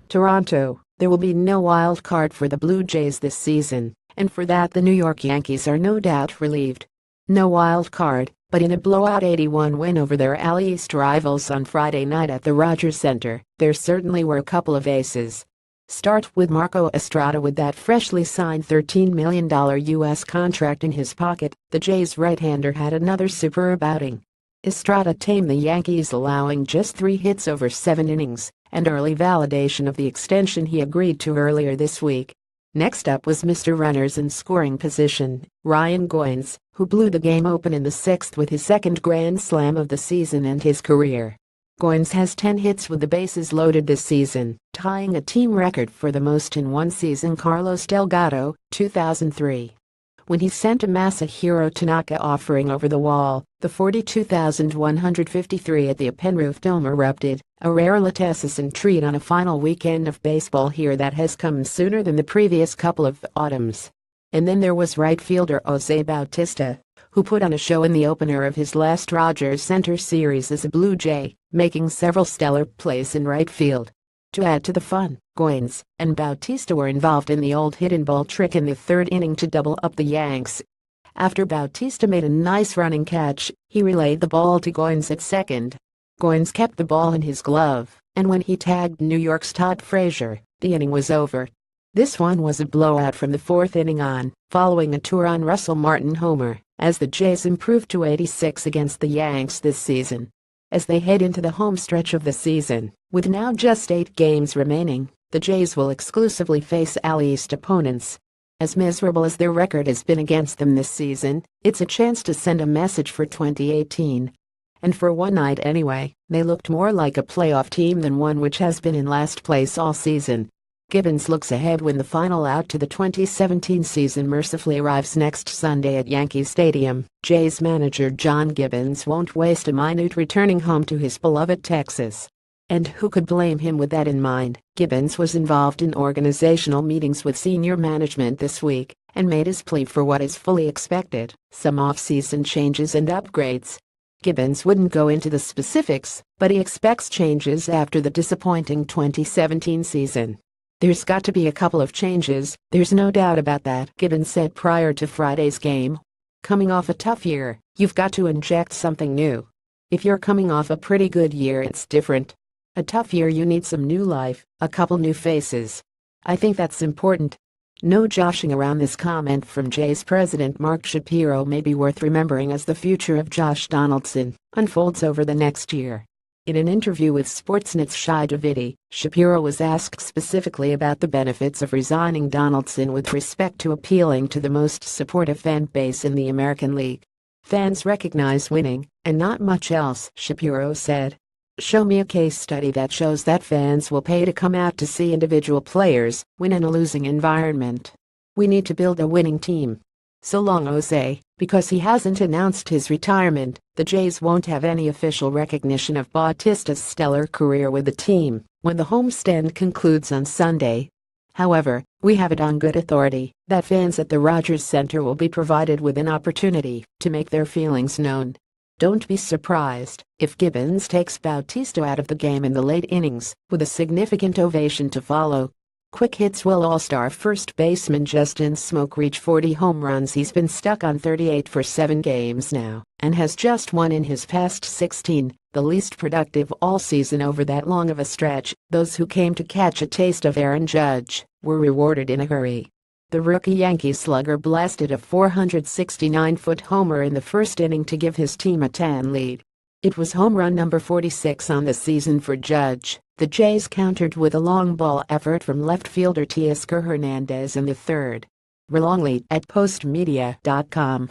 Toronto, there will be no wild card for the Blue Jays this season, and for that the New York Yankees are no doubt relieved. No wild card, but in a blowout 81 win over their AL East rivals on Friday night at the Rogers Center, there certainly were a couple of aces. Start with Marco Estrada. With that freshly signed $13 million U.S. contract in his pocket, the Jays right-hander had another superb outing. Estrada tamed the Yankees, allowing just 3 hits over 7 innings, and early validation of the extension he agreed to earlier this week. Next up was Mr. Runners in scoring position, Ryan Goins, who blew the game open in the 6th with his second grand slam of the season and his career. Goins has 10 hits with the bases loaded this season, tying a team record for the most in one season. Carlos Delgado, 2003. When he sent a Masahiro Tanaka offering over the wall, the 42,153 at the Penroof Dome erupted, a rare Latessen treat on a final weekend of baseball here that has come sooner than the previous couple of autumns. And then there was right fielder Jose Bautista, who put on a show in the opener of his last Rogers Center series as a Blue Jay, making several stellar plays in right field. To add to the fun, Goins and Bautista were involved in the old hit and ball trick in the 3rd inning to double up the Yanks. After Bautista made a nice running catch, he relayed the ball to Goins at second. Goins kept the ball in his glove, and when he tagged New York's Todd Frazier, the inning was over. This one was a blowout from the 4th inning on, following a two-run Russell Martin homer, as the Jays improved to 86 against the Yanks this season. As they head into the home stretch of the season, with now just 8 games remaining, the Jays will exclusively face AL East opponents. As miserable as their record has been against them this season, it's a chance to send a message for 2018. And for one night anyway, they looked more like a playoff team than one which has been in last place all season. Gibbons looks ahead when the final out to the 2017 season mercifully arrives next Sunday at Yankee Stadium. Jays manager John Gibbons won't waste a minute returning home to his beloved Texas. And who could blame him with that in mind? Gibbons was involved in organizational meetings with senior management this week and made his plea for what is fully expected, some off-season changes and upgrades. Gibbons wouldn't go into the specifics, but he expects changes after the disappointing 2017 season. There's got to be a couple of changes, there's no doubt about that, Gibbons said prior to Friday's game. Coming off a tough year, you've got to inject something new. If you're coming off a pretty good year, it's different. A tough year, you need some new life, a couple new faces. I think that's important. No joshing around. This comment from Jays president Mark Shapiro may be worth remembering as the future of Josh Donaldson unfolds over the next year. In an interview with Sportsnet's Shai Davidi, Shapiro was asked specifically about the benefits of resigning Donaldson with respect to appealing to the most supportive fan base in the American League. Fans recognize winning, and not much else, Shapiro said. Show me a case study that shows that fans will pay to come out to see individual players win in a losing environment. We need to build a winning team. So long, Jose. Because he hasn't announced his retirement, the Jays won't have any official recognition of Bautista's stellar career with the team when the homestand concludes on Sunday. However, we have it on good authority that fans at the Rogers Center will be provided with an opportunity to make their feelings known. Don't be surprised if Gibbons takes Bautista out of the game in the late innings, with a significant ovation to follow. Quick hits. Will All-Star first baseman Justin Smoke reach 40 home runs? He's been stuck on 38 for 7 games now, and has just one in his past 16, the least productive all season over that long of a stretch. Those who came to catch a taste of Aaron Judge were rewarded in a hurry. The rookie Yankee slugger blasted a 469-foot homer in the 1st inning to give his team a 10 lead. It was home run number 46 on the season for Judge. The Jays countered with a long ball effort from left fielder Teoscar Hernandez in the 3rd. Relonglead at postmedia.com.